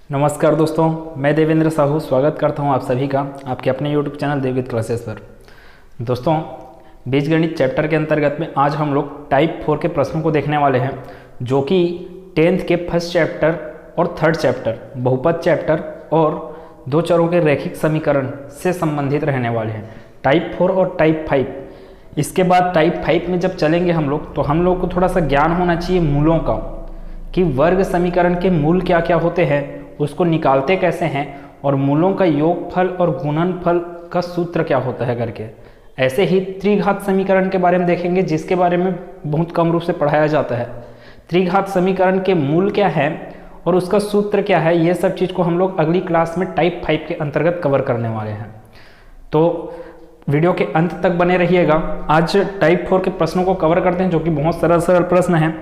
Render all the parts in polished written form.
नमस्कार दोस्तों, मैं देवेंद्र साहू स्वागत करता हूं आप सभी का आपके अपने YouTube चैनल देवगीत क्लासेस पर। दोस्तों, बीजगणित चैप्टर के अंतर्गत में आज हम लोग टाइप 4 के प्रश्नों को देखने वाले हैं, जो कि 10th के फर्स्ट चैप्टर और थर्ड चैप्टर बहुपद चैप्टर और दो चरों के रैखिक समीकरण से संबंधित रहने वाले हैं। टाइप 4 और टाइप 5। इसके बाद टाइप 5 में जब चलेंगे हम लोग, तो हम लोग को थोड़ा सा ज्ञान होना चाहिए मूलों का, कि वर्ग समीकरण के मूल क्या क्या होते हैं, उसको निकालते कैसे हैं, और मूलों का योगफल और गुणनफल का सूत्र क्या होता है करके। ऐसे ही त्रिघात समीकरण के बारे में देखेंगे, जिसके बारे में बहुत कम रूप से पढ़ाया जाता है। त्रिघात समीकरण के मूल क्या है और उसका सूत्र क्या है, ये सब चीज़ को हम लोग अगली क्लास में टाइप 5 के अंतर्गत कवर करने वाले हैं। तो वीडियो के अंत तक बने रहिएगा। आज टाइप 4 के प्रश्नों को कवर करते हैं, जो कि बहुत सरल सरल प्रश्न हैं।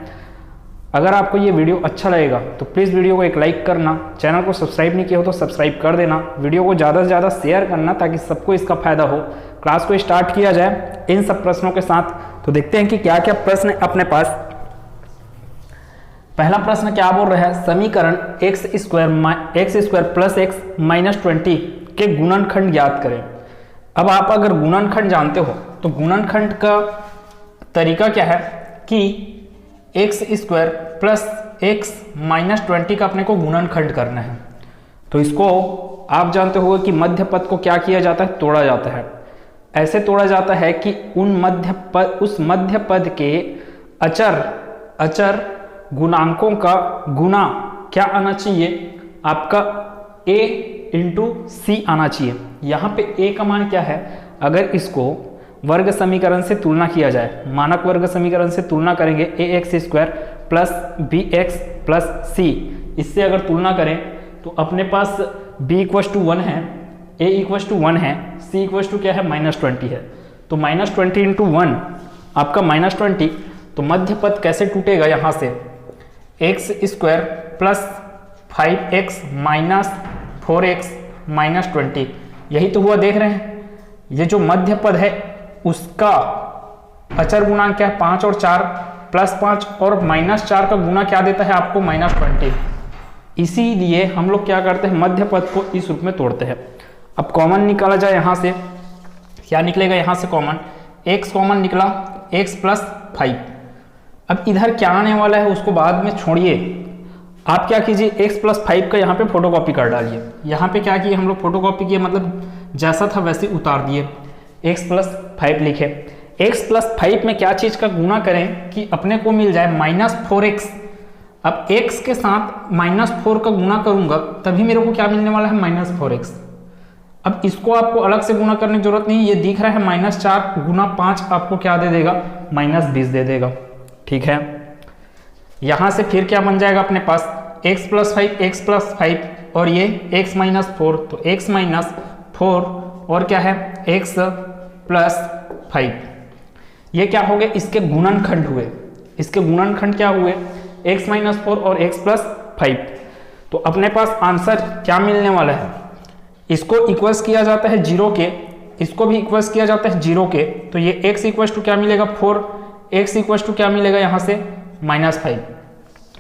अगर आपको ये वीडियो अच्छा लगेगा तो प्लीज़ वीडियो को एक लाइक करना, चैनल को सब्सक्राइब नहीं किया हो तो सब्सक्राइब कर देना, वीडियो को ज़्यादा से ज़्यादा शेयर करना ताकि सबको इसका फायदा हो। क्लास को स्टार्ट किया जाए इन सब प्रश्नों के साथ। तो देखते हैं कि क्या क्या प्रश्न है अपने पास। पहला प्रश्न क्या बोल रहा है, समीकरण x square plus x minus 20 के गुणनखंड ज्ञात करें। अब आप अगर गुणनखंड जानते हो तो गुणनखंड का तरीका क्या है कि x square plus x minus 20 का अपने को गुणनखंड करना है। तो इसको आप जानते हो कि मध्य पद को क्या किया जाता है, तोड़ा जाता है। ऐसे तोड़ा जाता है कि उस मध्य पद के अचर गुणांकों का गुणा क्या आना चाहिए, आपका a इंटू सी आना चाहिए। यहाँ पे a का मान क्या है, अगर इसको वर्ग समीकरण से तुलना किया जाए, मानक वर्ग समीकरण से तुलना करेंगे, A X square plus B X plus C, इससे अगर तुलना करें तो अपने पास b इक्वस टू 1 है, a इक्वस टू 1 है, c इक्वस टू क्या है माइनस 20 है। तो माइनस 20 इंटू 1 आपका माइनस 20। तो मध्य पद कैसे टूटेगा, यहाँ से x square plus 5x minus 4x minus 20, यही तो हुआ। देख रहे हैं ये जो मध्य पद है उसका अचर गुणांक क्या है, 5 और 4 प्लस 5 और माइनस 4 का गुना क्या देता है आपको, माइनस 20। इसीलिए हम लोग क्या करते हैं, मध्य पद को इस रूप में तोड़ते हैं। अब कॉमन निकाला जाए, यहाँ से क्या निकलेगा, यहाँ से कॉमन x कॉमन निकला, x प्लस 5। अब इधर क्या आने वाला है उसको बाद में छोड़िए, आप क्या कीजिए, x प्लस 5 का यहाँ पे फोटोकॉपी कर डालिए। यहाँ पे क्या किए हम लोग, फोटोकॉपी किए, मतलब जैसा था वैसे उतार दिए, x प्लस 5 लिखे। x प्लस 5 में क्या चीज का गुना करें कि अपने को मिल जाए माइनस 4x। अब x के साथ माइनस 4 का गुना करूंगा तभी मेरे को क्या मिलने वाला है, माइनस 4x। अब इसको आपको अलग से गुना करने की जरूरत नहीं, ये दिख रहा है माइनस 4 गुना 5 आपको क्या दे देगा, माइनस 20 दे देगा। ठीक है, यहां से फिर क्या बन जाएगा अपने पास, x प्लस 5 और ये x माइनस 4, तो x माइनस 4 और क्या है x प्लस 5। ये क्या हो गए, इसके गुणनखंड हुए। इसके गुणनखंड क्या हुए, x माइनस 4 और x प्लस 5। तो अपने पास आंसर क्या मिलने वाला है, इसको इक्वल्स किया जाता है 0 के, इसको भी इक्वल्स किया जाता है 0 के। तो ये x इक्वल्स टू क्या मिलेगा 4, x इक्वल्स टू क्या मिलेगा यहाँ से माइनस 5।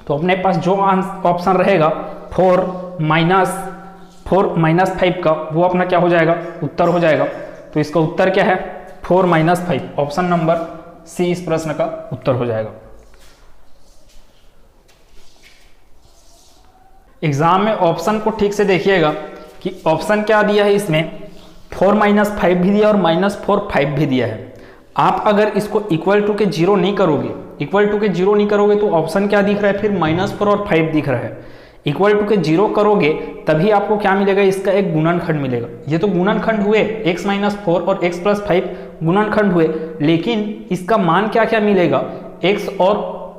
तो अपने पास जो ऑप्शन रहेगा 4 माइनस 5 का, वो अपना क्या हो जाएगा, उत्तर हो जाएगा। तो इसका उत्तर क्या है, 4 माइनस 5। ऑप्शन नंबर सी इस प्रश्न का उत्तर हो जाएगा। एग्जाम में ऑप्शन को ठीक से देखिएगा कि ऑप्शन क्या दिया है इसमें, 4 माइनस 5 भी दिया और माइनस 4 5 भी दिया है। आप अगर इसको इक्वल टू के 0 नहीं करोगे, तो ऑप्शन क्या दिख रहा है, फिर माइनस 4 और 5 दिख रहा है। इक्वल टू के 0 करोगे तभी आपको क्या मिलेगा, इसका एक गुणनखंड मिलेगा। ये तो गुणनखंड हुए, x माइनस 4 और x प्लस 5 गुणनखंड हुए, लेकिन इसका मान क्या क्या मिलेगा,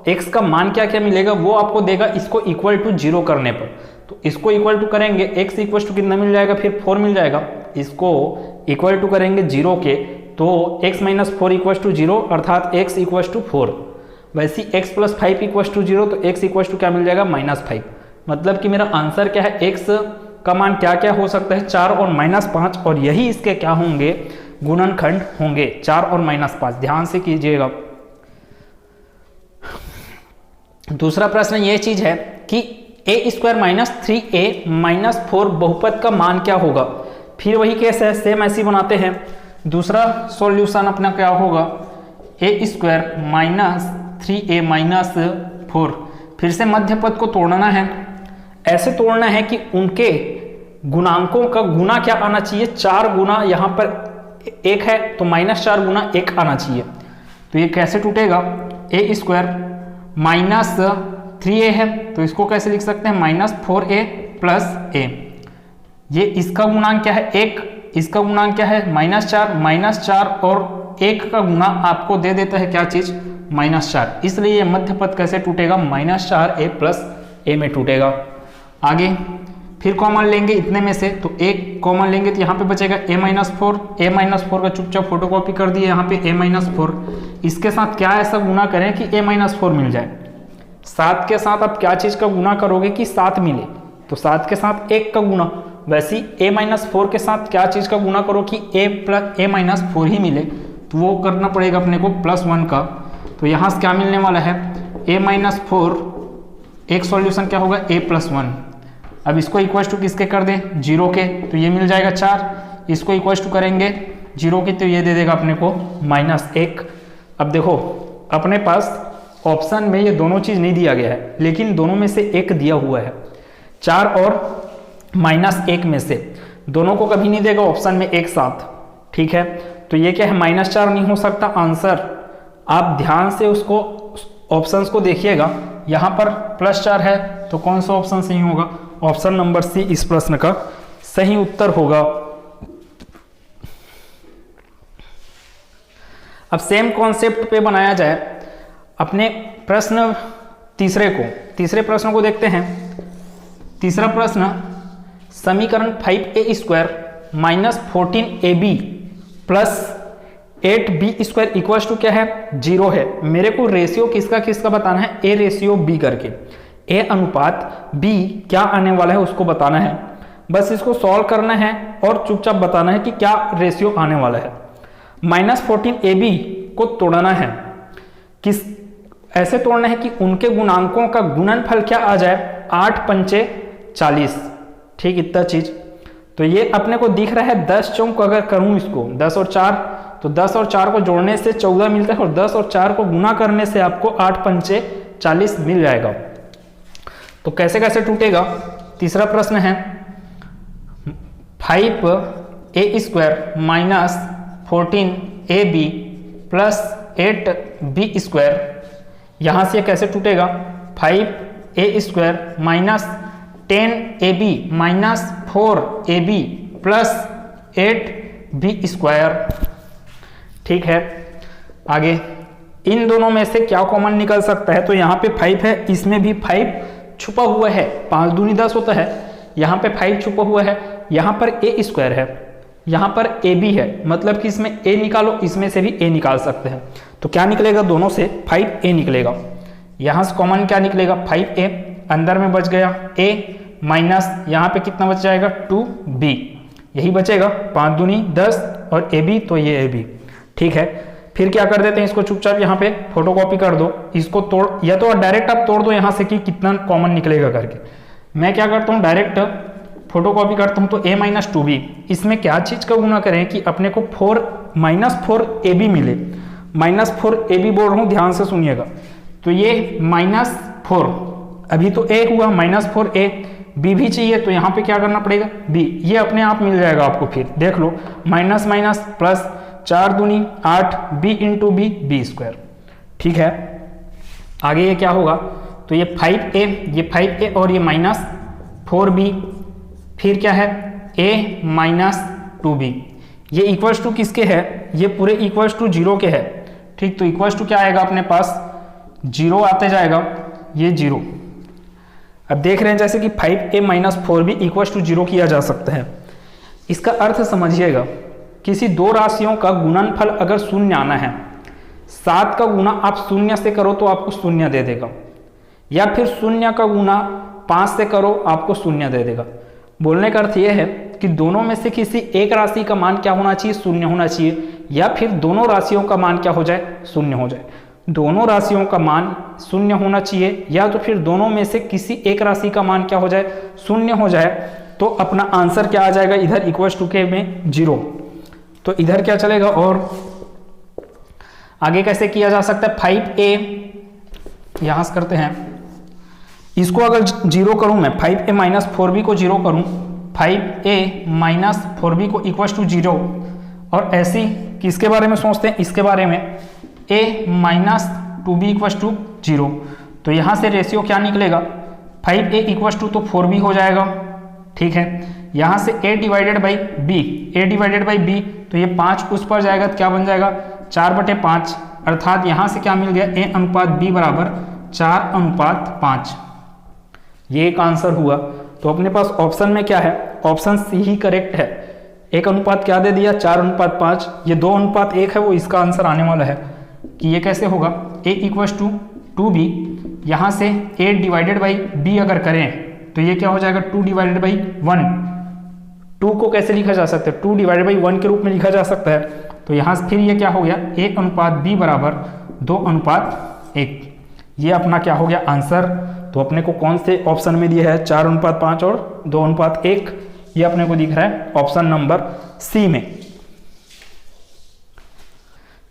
x का मान क्या क्या मिलेगा वो आपको देगा इसको इक्वल टू 0 करने पर। तो इसको इक्वल टू करेंगे, x इक्वल टू कितना मिल जाएगा, फिर 4 मिल जाएगा। इसको इक्वल टू करेंगे 0 के, तो x माइनस 4 इक्वल टू 0 अर्थात x इक्वल टू 4। वैसे x प्लस 5 इक्वल टू 0, तो x इक्वल टू क्या मिल जाएगा, माइनस 5। मतलब कि मेरा आंसर क्या है, x का मान क्या क्या हो सकता है, 4 और माइनस 5, और यही इसके क्या होंगे, गुणनखंड होंगे, 4 और माइनस 5। ध्यान से कीजिएगा। दूसरा प्रश्न ये चीज है कि ए स्क्वायर माइनस 3a माइनस 4 बहुपद का मान क्या होगा। फिर वही केस है, सेम ऐसी बनाते हैं। दूसरा सॉल्यूशन अपना क्या होगा, ए स्क्वायर माइनस 3a माइनस 4। फिर से मध्य पद को तोड़ना है, ऐसे तोड़ना है कि उनके गुणांकों का गुना क्या आना चाहिए, 4 गुना यहाँ पर 1 है तो -4 गुना 1 आना चाहिए। तो ये कैसे टूटेगा, ए स्क्वायर माइनस 3a है तो इसको कैसे लिख सकते हैं, -4a प्लस a। ये इसका गुणांक क्या है 1, इसका गुणांक क्या है -4 और 1 का गुना आपको दे देता है क्या चीज, -4। इसलिए ये मध्य पद कैसे टूटेगा, -4a प्लस a में टूटेगा। आगे फिर कॉमन लेंगे इतने में से, तो एक कॉमन लेंगे तो यहाँ पे बचेगा a-4 का चुपचाप फोटोकॉपी कर दिए यहाँ पे a-4। इसके साथ क्या ऐसा गुना करें कि a-4 मिल जाए। 7 के साथ आप क्या चीज़ का गुना करोगे कि 7 मिले, तो 7 के साथ 1 का गुना। वैसे a-4 के साथ क्या चीज़ का गुना करो कि a-4 ही मिले, तो वो करना पड़ेगा अपने को +1 का। तो यहाँ से क्या मिलने वाला है, a-4 एक सॉल्यूशन क्या होगा a+1। अब इसको इक्वल टू किसके कर दें, 0 के, तो ये मिल जाएगा 4। इसको इक्वल टू करेंगे 0 की तो ये दे देगा अपने को -1। अब देखो अपने पास ऑप्शन में ये दोनों चीज़ नहीं दिया गया है, लेकिन दोनों में से एक दिया हुआ है, 4 और -1 में से दोनों को कभी नहीं देगा ऑप्शन में एक साथ। ठीक है, तो ये क्या है, -4 नहीं हो सकता आंसर। आप ध्यान से उसको ऑप्शंस को देखिएगा, यहाँ पर +4 है तो कौन सा ऑप्शन सही होगा, ऑप्शन नंबर सी इस प्रश्न का सही उत्तर होगा। अब सेम कॉन्सेप्ट पे बनाया जाए अपने प्रश्न तीसरे प्रश्न को देखते हैं। तीसरा प्रश्न, समीकरण 5a² minus 14ab plus 8b² equals to क्या है, 0 है। मेरे को रेशियो किसका बताना है, a रेशियो b करके, a अनुपात b क्या आने वाला है उसको बताना है। बस इसको सॉल्व करना है और चुपचाप बताना है कि क्या रेशियो आने वाला है। -14ab को तोड़ना है, किस ऐसे तोड़ना है कि उनके गुणांकों का गुणनफल क्या आ जाए, 8 पंचे 40। ठीक, इतना चीज। तो ये अपने को दिख रहा है 10 चौक अगर करूं इसको 10 और 4, तो 10 और 4 को जोड़ने से 14 मिलता है और 10 और 4 को गुना करने से आपको 8 पंचे 40 मिल जाएगा। तो कैसे कैसे टूटेगा, तीसरा प्रश्न है 5a² minus 14ab plus 8b²। यहाँ से कैसे टूटेगा, 5a² minus 10ab minus 4ab plus 8b²। ठीक है, आगे इन दोनों में से क्या कॉमन निकल सकता है, तो यहाँ पे 5 है, इसमें भी 5 छुपा हुआ है, 5 दूनी 10 होता है, यहाँ पे 5 छुपा हुआ है, यहाँ पर a² है, यहाँ पर ab है, मतलब कि इसमें a निकालो, इसमें से भी a निकाल सकते हैं। तो क्या निकलेगा, दोनों से 5a निकलेगा। यहाँ से कॉमन क्या निकलेगा, 5a, अंदर में बच गया a माइनस यहाँ पे कितना बच जाएगा, 2b, यही बचेगा, 5 दूनी 10 और ab, तो ये ab। ठीक है, फिर क्या कर देते हैं, इसको चुपचाप यहाँ पे फोटोकॉपी कर दो, इसको तोड़, या तो डायरेक्ट आप तोड़ दो यहाँ से कि कितना कॉमन निकलेगा करके। मैं क्या करता हूँ, डायरेक्ट फोटोकॉपी करता हूँ, तो a माइनस 2b, इसमें क्या चीज़ का गुना करें कि अपने को -4ab मिले। -4ab बोल रहा हूँ, ध्यान से सुनिएगा। तो ये -4, अभी तो a हुआ, -4a, b भी चाहिए, तो यहाँ पे क्या करना पड़ेगा, b, ये अपने आप मिल जाएगा आपको। फिर देख लो, माइनस माइनस प्लस, 4 दूनी 8, b इंटू b, b²। ठीक है, आगे ये क्या होगा, तो ये 5a और ये -4b, फिर क्या है a माइनस 2b, ये इक्वल्स टू किसके है, ये पूरे इक्वल्स टू 0 के है। ठीक, तो इक्वल्स टू क्या आएगा अपने पास, 0 आते जाएगा, ये 0। अब देख रहे हैं जैसे कि 5a minus 4b equals to 0 किया जा सकता है। इसका अर्थ समझिएगा, किसी दो राशियों का गुणनफल अगर 0 आना है, 7 का गुना आप 0 से करो तो आपको 0 दे देगा, या फिर 0 का गुना 5 से करो आपको 0 दे देगा। बोलने का अर्थ यह है कि दोनों में से किसी एक राशि का मान क्या होना चाहिए, 0 होना चाहिए, या फिर दोनों राशियों का मान क्या हो जाए, 0 हो जाए। दोनों राशियों का मान शून्य होना चाहिए, या तो फिर दोनों में से किसी एक राशि का मान क्या हो जाए, शून्य हो जाए, तो अपना आंसर क्या आ जाएगा, इधर इक्वल्स टू के में 0। तो इधर क्या चलेगा, और आगे कैसे किया जा सकता है, 5a यहां से करते हैं, इसको अगर 0 करूं मैं, 5a माइनस 4b को 0 करूं, 5a माइनस 4b को इक्वल्स टू 0, और ऐसी किसके बारे में सोचते हैं, इसके बारे में, a minus 2b equals to 0। तो यहाँ से रेशियो क्या निकलेगा, 5a इक्वल्स टू तो 4b हो जाएगा, ठीक है। यहाँ से a divided by b, a divided by b, तो ये 5 उस पर जाएगा तो क्या बन जाएगा, 4/5, अर्थात यहाँ से क्या मिल गया, a अनुपात b बराबर 4:5। ये एक आंसर हुआ। तो अपने पास ऑप्शन में क्या है, ऑप्शन सी ही करेक्ट है। एक अनुपात क्या दे दिया, 4:5, ये 2:1 है, वो इसका आंसर आने वाला है। कि ये कैसे होगा, a इक्वल्स टू 2b, यहाँ से a डिवाइडेड बाई b अगर करें तो ये क्या हो जाएगा, 2 डिवाइडेड बाई 1। 2 को कैसे लिखा जा सकता है, 2 डिवाइडेड बाई 1 के रूप में लिखा जा सकता है। तो यहाँ से फिर ये क्या हो गया, a/b बराबर 2:1। ये अपना क्या हो गया आंसर। तो अपने को कौन से ऑप्शन में दिया है, 4:5 और 2:1, ये अपने को दिख रहा है ऑप्शन नंबर सी में।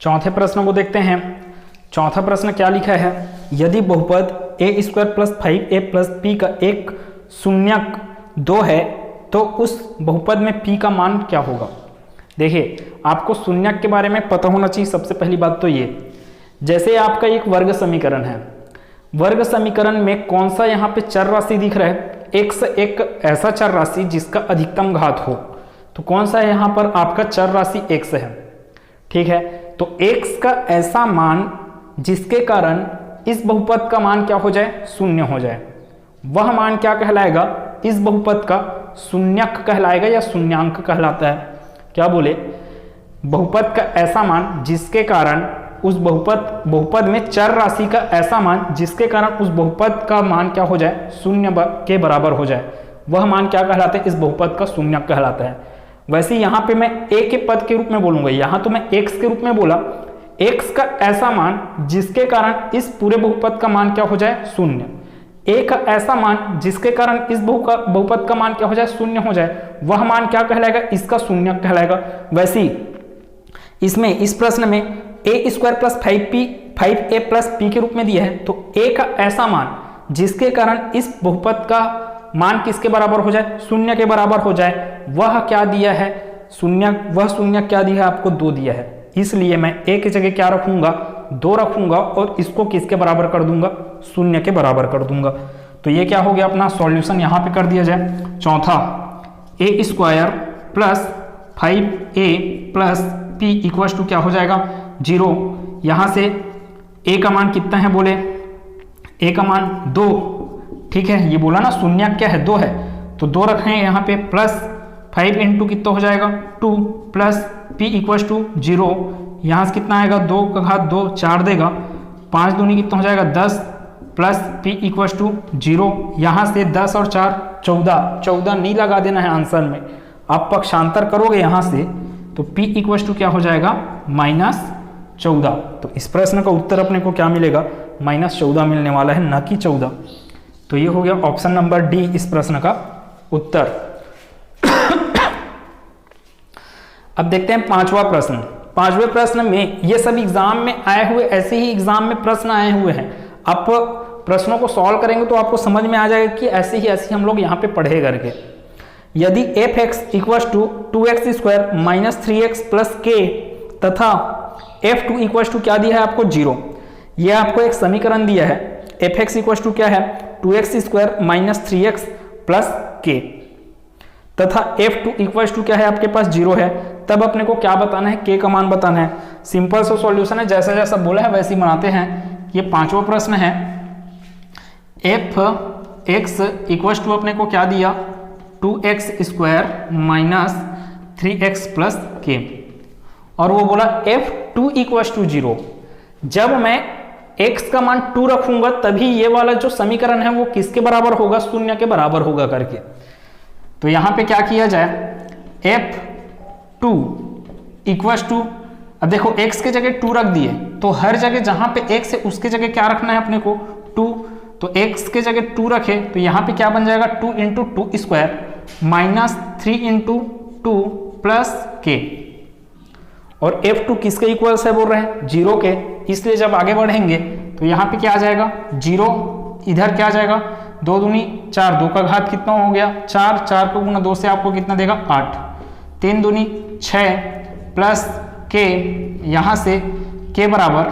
चौथे प्रश्न को देखते हैं। चौथा प्रश्न क्या लिखा है, यदि बहुपद a² + 5a + p का एक शून्यक 2 है तो उस बहुपद में p का मान क्या होगा। देखिए, आपको शून्यक के बारे में पता होना चाहिए। सबसे पहली बात तो ये, जैसे आपका एक वर्ग समीकरण है, वर्ग समीकरण में कौन सा यहाँ पे चर राशि दिख रहा है, x एक ऐसा चर राशि जिसका अधिकतम घात हो। तो कौन सा है यहाँ पर आपका चर राशि x है, ठीक है। तो x का ऐसा मान जिसके कारण इस बहुपद का मान क्या हो जाए, शून्य हो जाए, वह मान क्या कहलाएगा, इस बहुपद का शून्यक कहलाएगा या शून्यांक कहलाता है। क्या बोले, बहुपद का ऐसा मान जिसके कारण उस बहुपद में चर राशि का ऐसा मान जिसके कारण उस बहुपद का मान क्या हो जाए, शून्य के बराबर हो जाए, वह मान क्या कहलाता है, इस बहुपद का शून्यक कहलाता है। वैसे यहाँ पे मैं a के पद के रूप में बोलूंगा, यहाँ तो मैं x के रूप में बोला, x का ऐसा मान जिसके कारण इस पूरे बहुपद का मान क्या हो जाए, शून्य। a का ऐसा मान जिसके कारण इस बहुपद का मान क्या हो जाए, शून्य हो जाए, वह मान क्या कहलाएगा, इसका शून्यक कहलाएगा। वैसे इसमें इस प्रश्न में a² + 5a + p के रूप में दिया है, तो a का ऐसा मान जिसके कारण इस बहुपद का मान किसके बराबर हो जाए, शून्य के बराबर हो जाए, वह क्या दिया है, शून्य। वह शून्य क्या दिया है आपको, 2 दिया है। इसलिए मैं a की जगह क्या रखूंगा, 2 रखूंगा, और इसको किसके बराबर कर दूंगा, शून्य के बराबर कर दूंगा। तो ये क्या हो गया, अपना सॉल्यूशन यहाँ पे कर दिया जाए। चौथा, a² + 5a + p equals to क्या हो जाएगा, 0। यहाँ से a का मान कितना है, बोले a का मान 2, ठीक है। ये बोला ना शून्यक क्या है, 2 है, तो 2 रख रहे हैं यहाँ पे, प्लस 5 × कितना हो जाएगा, 2, प्लस p इक्वल्स टू 0। यहाँ से कितना आएगा, 2 का घात 2 4 देगा, 5 दूनी कितना हो जाएगा 10, प्लस p इक्वल्स टू 0। यहाँ से 10 और 4 14 नहीं लगा देना है आंसर में। आप पक्षांतर करोगे यहाँ से तो p इक्वल्स टू क्या हो जाएगा, -14। तो इस प्रश्न का उत्तर अपने को क्या मिलेगा, -14 मिलने वाला है, न कि 14। तो ये हो गया ऑप्शन नंबर डी इस प्रश्न का उत्तर। अब देखते हैं पांचवा प्रश्न। पांचवें प्रश्न में ये सब एग्जाम में आए हुए, ऐसे ही एग्जाम में प्रश्न आए हुए हैं। आप प्रश्नों को सॉल्व करेंगे तो आपको समझ में आ जाएगा कि ऐसे ही हम लोग यहाँ पे पढ़े करके। यदि f(x) = 2x² - 3x + k तथा f(2) = क्या दिया है आपको, 0। ये आपको एक समीकरण दिया है, f(x) = क्या है, 2x² - 3x + k तथा f(2) = क्या है आपके पास, 0 है। तब अपने को क्या बताना है, k का मान बताना है। सिंपल सा सॉल्यूशन है, जैसा जैसा बोला है वैसे ही बनाते हैं। ये पांचवा प्रश्न है, f(x) = अपने को क्या दिया, 2x² - 3x + k, और वो बोला f(2) = 0। जब मैं x का मान 2 रखूंगा तभी ये वाला जो समीकरण है वो किसके बराबर होगा, शून्य के बराबर होगा करके। तो यहां पे क्या किया जाए, f(2) = अब देखो x के जगह 2 रख दिए, तो हर जगह जहां पे x है उसके जगह क्या रखना है अपने को 2, तो x के जगह 2 रखे तो यहाँ पे क्या बन जाएगा 2 into 2 square minus 3 into 2 plus के। और F2 किसके इक्वल है बोल रहे हैं 0 के, इसलिए जब आगे बढ़ेंगे तो यहाँ पे क्या आ जाएगा 0, इधर क्या आ जाएगा 2 दूनी 4, 2 का घात कितना हो गया 4, 4 को गुना 2 से आपको कितना देगा 8, 3 दूनी 6 प्लस के, यहाँ से के बराबर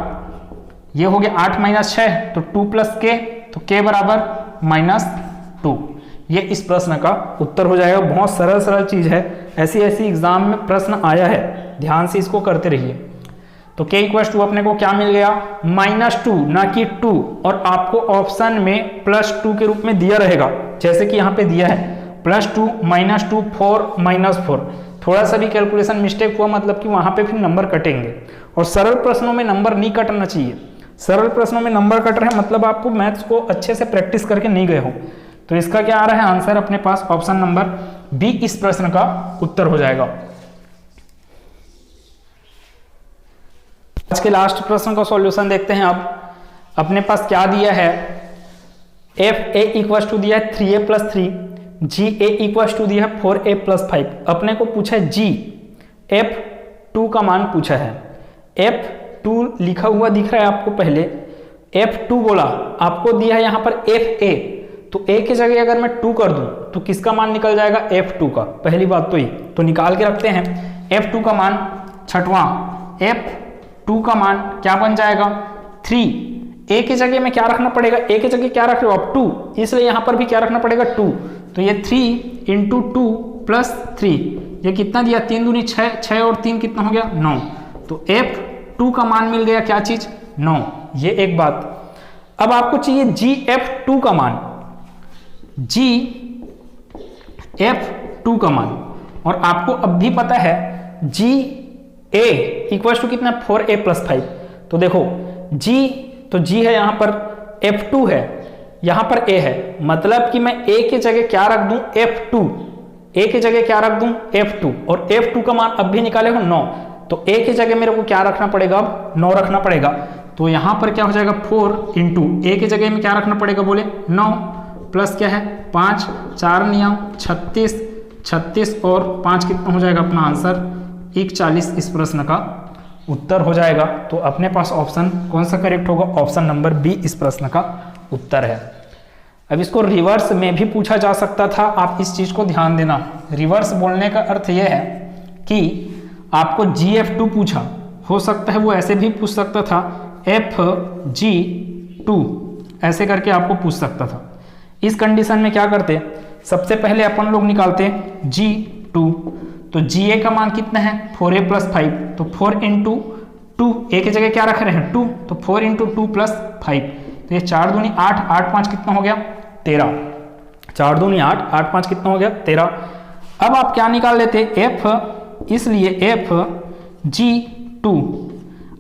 ये हो गया 8 माइनस 6 तो 2 प्लस के, तो के बराबर -2। ये इस प्रश्न का उत्तर हो जाएगा। बहुत सरल सरल चीज है, ऐसी एग्जाम में प्रश्न आया है, ध्यान से इसको करते रहिए। तो k = अपने को क्या मिल गया -2 ना कि 2, और आपको ऑप्शन में +2 के रूप में दिया रहेगा, जैसे कि यहाँ पे दिया है +2 -2 4 -4। थोड़ा सा भी कैलकुलेशन मिस्टेक हुआ मतलब कि वहां पे फिर नंबर कटेंगे, और सरल प्रश्नों में नंबर नहीं कटना चाहिए। सरल प्रश्नों में नंबर कट रहे हैं मतलब आपको मैथ्स को अच्छे से प्रैक्टिस करके नहीं गए हो। तो इसका क्या आ रहा है आंसर अपने पास ऑप्शन नंबर बी इस प्रश्न का उत्तर हो जाएगा। आज के लास्ट प्रश्न का सॉल्यूशन देखते हैं। अब अपने पास क्या दिया है, fa = दिया है 3a + 3, ga = दिया है 4a + 5। अपने को पूछा है g, f2 का मान पूछा है। f2 लिखा हुआ दिख रहा है आपको, पहले f2 बोला, आपको दिया है यहाँ पर fa, तो a की जगह अगर मैं 2 कर दूं तो किसका मान निकल जाएगा f2 का, पहली बात तो ये तो निकाल के रखते हैं। f2 का मान छठवां, f2 का मान क्या बन जाएगा 3, a की जगह में क्या रखना पड़ेगा, a की जगह क्या रख रहे हो आप 2, इसलिए यहां पर भी क्या रखना पड़ेगा 2, तो ये 3 इंटू 2 प्लस 3, ये कितना दिया 3 दूनी 6, 6 और 3 कितना हो गया 9, तो f2 का मान मिल गया क्या चीज 9। ये एक बात। अब आपको चाहिए gf2 का मान, gf2 का मान, और आपको अब भी पता है ga = कितना 4a + 5। तो देखो g है यहाँ पर, f2 है यहाँ पर a है, मतलब कि मैं a की जगह क्या रख दूं f2, a की जगह क्या रख दूं f2, और f2 का मान अब भी निकाले हो 9, तो a की जगह मेरे को क्या रखना पड़ेगा अब 9 रखना पड़ेगा। तो यहाँ पर क्या हो जाएगा 4 इंटू a की जगह में क्या रखना पड़ेगा बोले 9 प्लस क्या है 5, 4 नियम 36, 36 और 5 कितना हो जाएगा अपना आंसर 41 इस प्रश्न का उत्तर हो जाएगा। तो अपने पास ऑप्शन कौन सा करेक्ट होगा, ऑप्शन नंबर बी इस प्रश्न का उत्तर है। अब इसको रिवर्स में भी पूछा जा सकता था, आप इस चीज को ध्यान देना। रिवर्स बोलने का अर्थ यह है कि आपको gf2 पूछा, हो सकता है वो ऐसे भी पूछ सकता था fg2, ऐसे करके आपको पूछ सकता था। इस कंडीशन में क्या करते, सबसे पहले अपन लोग निकालते g2, तो ga का मान कितना है 4a + 5, तो 4 इंटू 2, a की जगह क्या रख रहे हैं 2, तो 4 इंटू 2 + 5, तो ये 4 दूनी 8, 8 5 कितना हो गया 13, 4 दूनी 8, 8 5 कितना हो गया 13। अब आप क्या निकाल लेते f, इसलिए fg2,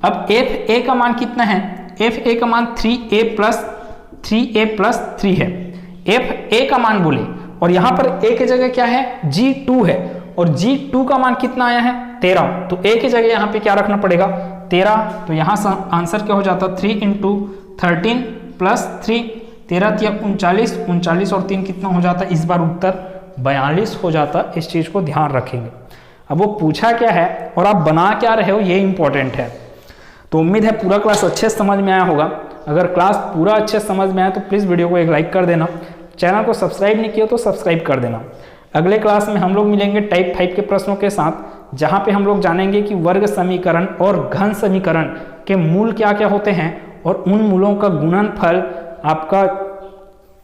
अब fa का मान कितना है, fa का मान 3a + 3 है, fa का मान बोले, और यहाँ पर a की जगह क्या है g2 है, और g2 का मान कितना आया है 13, तो a की जगह यहाँ पे क्या रखना पड़ेगा 13, तो यहाँ से आंसर क्या हो जाता 3 इंटू 13 प्लस 3, 13 × 39, 39 और 3 कितना हो जाता, इस बार उत्तर 42 हो जाता। इस चीज को ध्यान रखेंगे। अब वो पूछा क्या है और आप बना क्या रहे हो ये इंपॉर्टेंट है। तो उम्मीद है पूरा क्लास अच्छे से समझ में आया होगा। अगर क्लास पूरा अच्छे से समझ में आया तो प्लीज़ वीडियो को एक लाइक कर देना, चैनल को सब्सक्राइब नहीं किया तो सब्सक्राइब कर देना। अगले क्लास में हम लोग मिलेंगे टाइप 5 के प्रश्नों के साथ, जहां पे हम लोग जानेंगे कि वर्ग समीकरण और घन समीकरण के मूल क्या क्या होते हैं, और उन मूलों का गुणनफल, आपका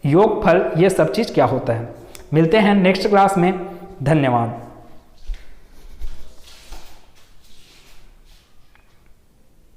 योगफल, ये सब चीज़ क्या होता है। मिलते हैं नेक्स्ट क्लास में। धन्यवाद।